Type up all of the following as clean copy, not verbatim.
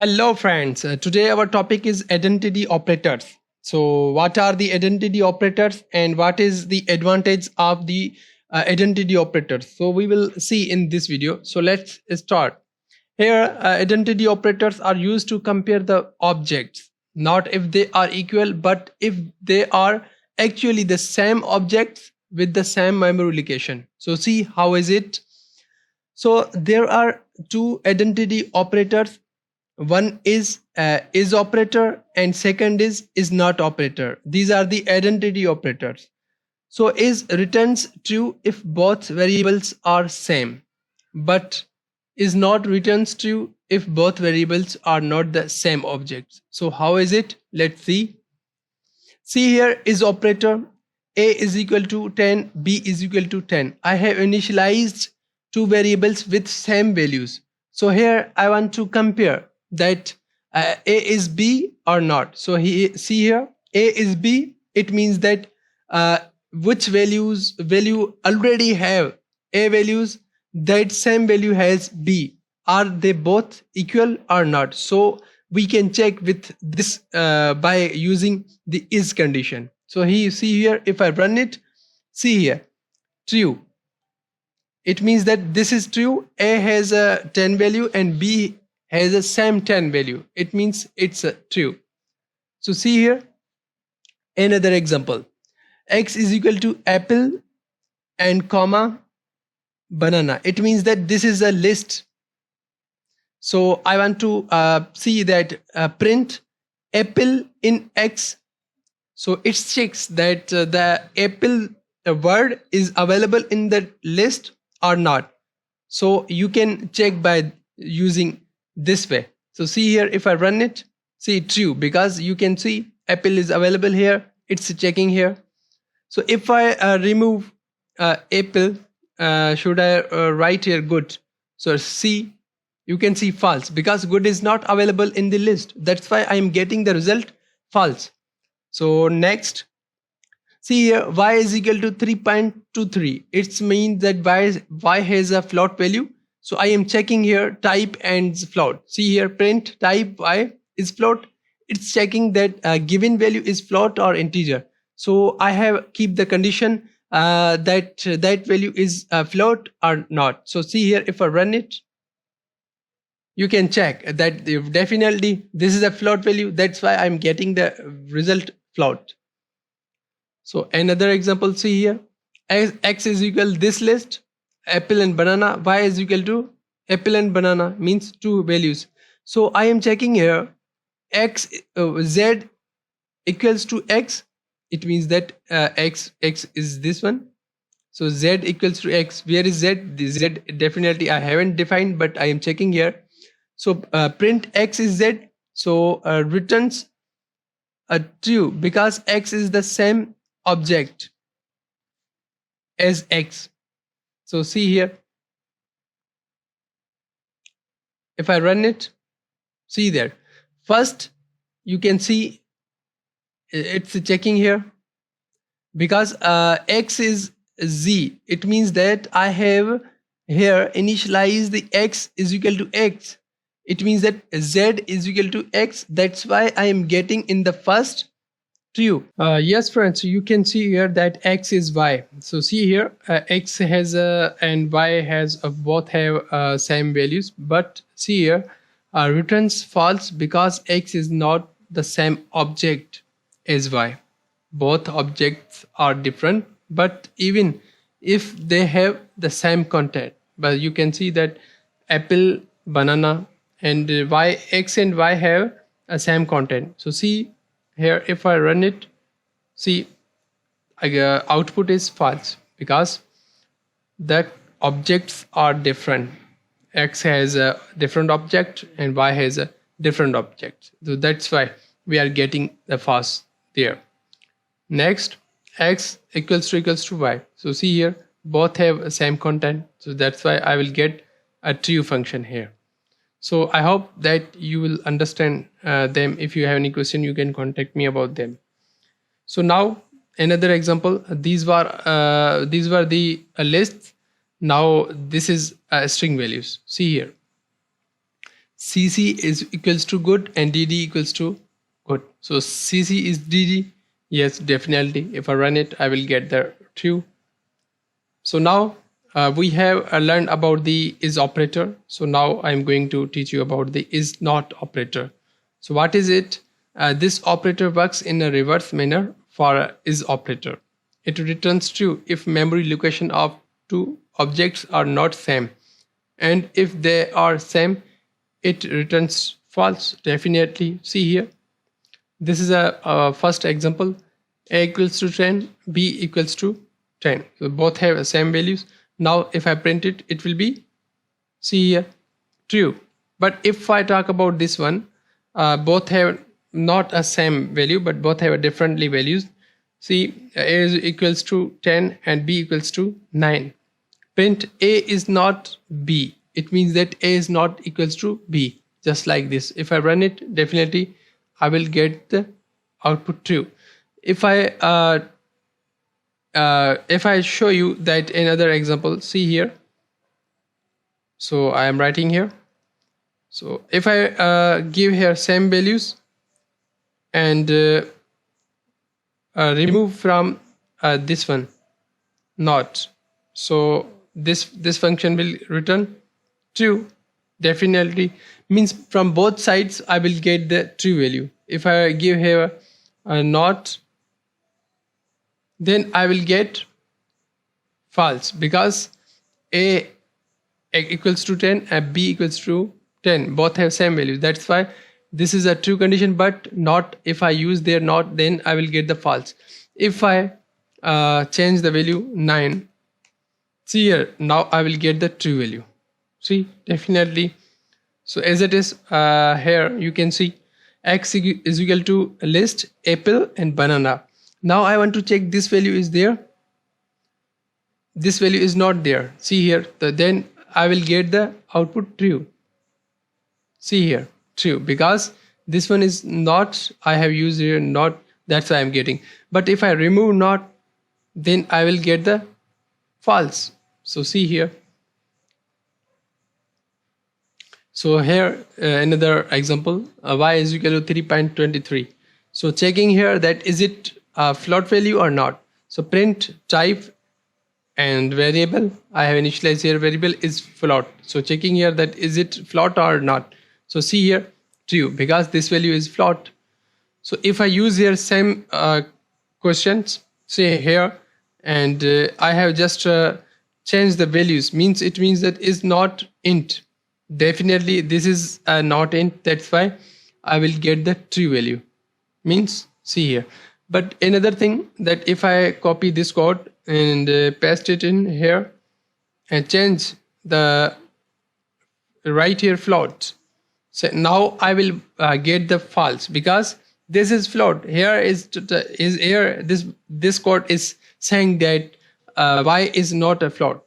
Hello, friends. Today our topic is identity operators. So, what are the identity operators and what is the advantage of the identity operators? So, we will see in this video. So, let's start. Here, identity operators are used to compare the objects, not if they are equal, but if they are actually the same objects with the same memory location. So, see how is it? So, there are two identity operators. One is operator and second is not operator. These are the identity operators. So is returns true if both variables are same, but is not returns true if both variables are not the same objects. So how is it? Let's see here is operator. A is equal to 10, B is equal to 10. I have initialized two variables with same values. So here I want to compare that A is B or not. So see here A is B. It means that uh, which value already have A values, that same value has B. Are they both equal or not? So we can check with this by using the is condition. So he see here, if I run it, see here, true. It means that this is true. A has a 10 value and B has a same 10 value. It means it's true. So see here another example. X is equal to apple and comma banana. It means that this is a list. So I want to see that print apple in X. So it checks that the apple word is available in the list or not. So you can check by using this way. So see here, if I run it, see true, because you can see apple is available here. It's checking here. So if I remove apple, should I write here good? So see, you can see false, because good is not available in the list. That's why I am getting the result false. So next, see here, y is equal to 3.23. It means that y has a float value. So I am checking here type and float. See here, print type y is float. It's checking that given value is float or integer. So I have keep the condition that value is float or not. So see here, if I run it, you can check that definitely this is a float value. That's why I'm getting the result float. So another example, see here, x is equal this list, apple and banana, y is equal to apple and banana, means two values. So I am checking here x z equals to x. It means that x is this one. So z equals to x. Where is z? The z definitely I haven't defined, but I am checking here. So print x is z. So returns true, because x is the same object as x. So see here, if I run it, see there, first you can see it's checking here, because x is z. It means that I have here initialized the x is equal to x. It means that z is equal to x. That's why I am getting in the first true. Yes, friends, so you can see here that x is y. So see here, x has and y has both have same values, but see here, returns false, because x is not the same object as y. Both objects are different, but even if they have the same content, but you can see that apple, banana, and y, x and y have a same content. So see here, if I run it, see output is false, because the objects are different. X has a different object and y has a different object. So that's why we are getting the false there. Next, x equals to y. So see here, both have same content. So that's why I will get a true function here. So I hope that you will understand them. If you have any question, you can contact me about them. So now another example. These were the lists. Now this is string values. See here. CC is equals to good and DD equals to good. So CC is DD. Yes, definitely. If I run it, I will get the true. So now we have learned about the is operator. So now I'm going to teach you about the is not operator. So what is it? This operator works in a reverse manner for a is operator. It returns true if memory location of two objects are not same, and if they are same, it returns false. Definitely. See here, this is a first example. A equals to 10, B equals to 10. So both have the same values. Now if I print it, it will be, see here, true. But if I talk about this one, both have not a same value, but both have a differently values. See, A is equals to 10 and B equals to 9. Print A is not B. It means that A is not equals to B. Just like this. If I run it, definitely I will get the output true. If I show you that another example, see here. So I am writing here. So if I give here same values and remove from this one not, so this function will return true. Definitely means from both sides I will get the true value. If I give here a not, then I will get false, because A equals to 10 and B equals to 10, both have same value. That's why this is a true condition, but not if I use their not, then I will get the false. If I change the value 9, see here, now I will get the true value. See, definitely. So as it is here, you can see X is equal to list apple and banana. Now I want to check this value is there. This value is not there. See here, then I will get the output true. See here, true, because this one is not, I have used here not, that's why I'm getting. But if I remove not, then I will get the false. So see here. So here another example, y is equal to 3.23. So checking here that is it a float value or not. So print type and variable. I have initialized here variable is float. So checking here that is it float or not. So see here, true, because this value is float. So if I use here same questions, say here, and I have just changed the values, means it means that is not int. Definitely this is not int, that's why I will get the true value. Means see here. But another thing, that if I copy this code and paste it in here and change the right here float, so now I will get the false, because this is float. Here is here this code is saying that y is not a float.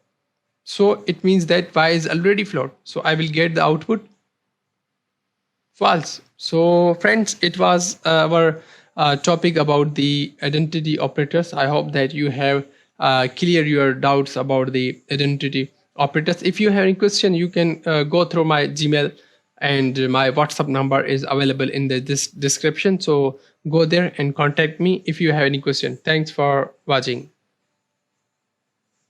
So it means that y is already float. So I will get the output false. So friends, it was our topic about the identity operators. I hope that you have cleared your doubts about the identity operators. If you have any question, you can go through my Gmail, and my WhatsApp number is available in this description. So go there and contact me if you have any question. Thanks for watching.